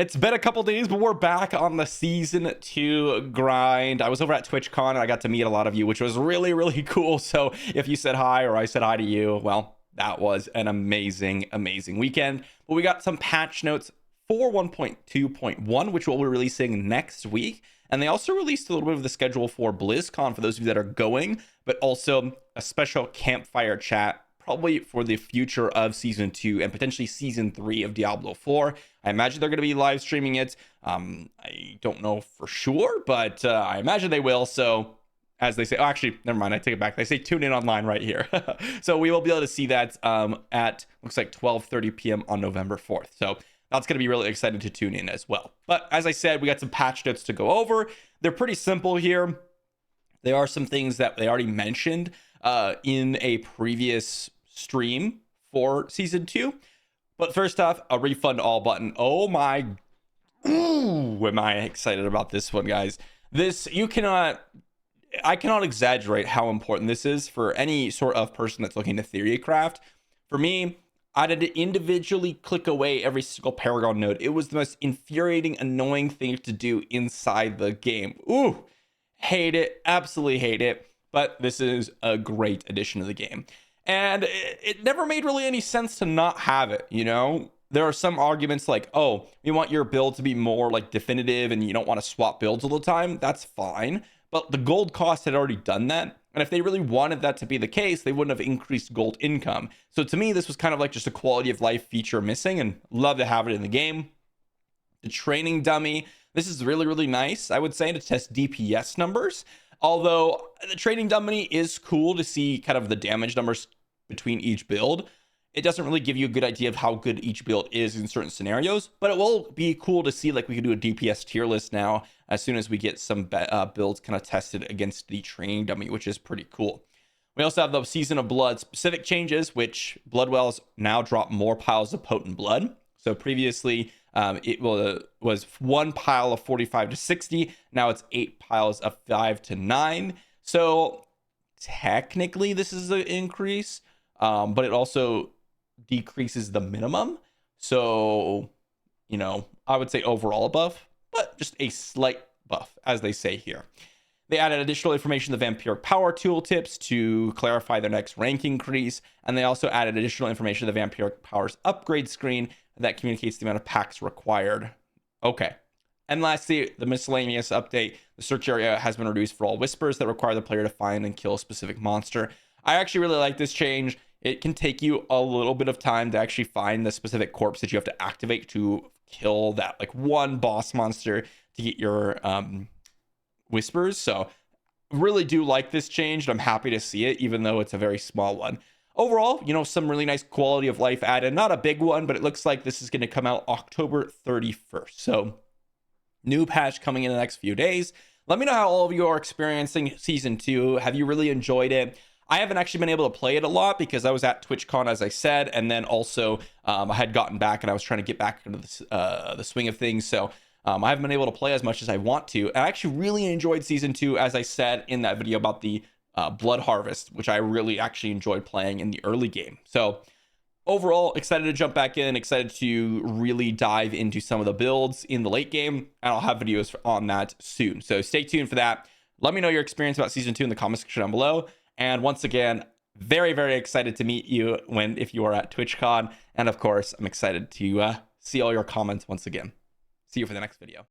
It's been a couple days, but we're back on the season 2 grind. I was over at TwitchCon and I got to meet a lot of you, which was really, really cool. So if you said hi or I said hi to you, well, that was an amazing, amazing weekend. But we got some patch notes for 1.2.1, which we'll be releasing next week. And they also released a little bit of the schedule for BlizzCon for those of you that are going, but also a special campfire chat probably for the future of season 2 and potentially season 3 of Diablo 4. I imagine they're going to be live streaming it. I don't know for sure, but I imagine they will. So as they say, oh, actually, never mind. I take it back. They say tune in online right here. So we will be able to see that at looks like 12:30 p.m. on November 4th. So that's going to be really exciting to tune in as well. But as I said, we got some patch notes to go over. They're pretty simple here. There are some things that they already mentioned in a previous stream for season 2. But first off, a refund all button. Oh my, ooh, am I excited about this one, guys. I cannot exaggerate how important this is for any sort of person that's looking to theory craft. For me, I had to individually click away every single Paragon node. It was the most infuriating, annoying thing to do inside the game. Ooh, hate it, absolutely hate it. But this is a great addition to the game. And it never made really any sense to not have it, you know? There are some arguments like, oh, you want your build to be more like definitive and you don't want to swap builds all the time. That's fine. But the gold cost had already done that. And if they really wanted that to be the case, they wouldn't have increased gold income. So to me, this was kind of like just a quality of life feature missing, and love to have it in the game. The training dummy. This is really, really nice, I would say, to test DPS numbers. Although the training dummy is cool to see kind of the damage numbers between each build. It doesn't really give you a good idea of how good each build is in certain scenarios, but it will be cool to see, like, we could do a DPS tier list now as soon as we get some builds kind of tested against the training dummy, which is pretty cool. We also have the Season of Blood specific changes, which blood wells now drop more piles of potent blood. So previously it was 1 pile of 45 to 60. Now it's 8 piles of 5 to 9. So technically this is an increase, but it also decreases the minimum. So, you know, I would say overall a buff, but just a slight buff, as they say here. They added additional information to the Vampiric Power tooltips to clarify their next rank increase. And they also added additional information to the Vampiric Powers upgrade screen that communicates the amount of packs required. Okay. And lastly, the miscellaneous update. The search area has been reduced for all whispers that require the player to find and kill a specific monster. I actually really like this change. It can take you a little bit of time to actually find the specific corpse that you have to activate to kill that like one boss monster to get your whispers. So really do like this change, and I'm happy to see it, even though it's a very small one. Overall, you know, some really nice quality of life added. Not a big one, but it looks like this is going to come out October 31st. So new patch coming in the next few days. Let me know how all of you are experiencing season 2. Have you really enjoyed it? I haven't actually been able to play it a lot because I was at TwitchCon, as I said, and then also I had gotten back and I was trying to get back into the swing of things. So I haven't been able to play as much as I want to. And I actually really enjoyed season 2, as I said in that video about the Blood Harvest, which I really actually enjoyed playing in the early game. So overall, excited to jump back in, excited to really dive into some of the builds in the late game, and I'll have videos on that soon. So stay tuned for that. Let me know your experience about season 2 in the comment section down below. And once again, very, very excited to meet you if you are at TwitchCon. And of course, I'm excited to see all your comments once again. See you for the next video.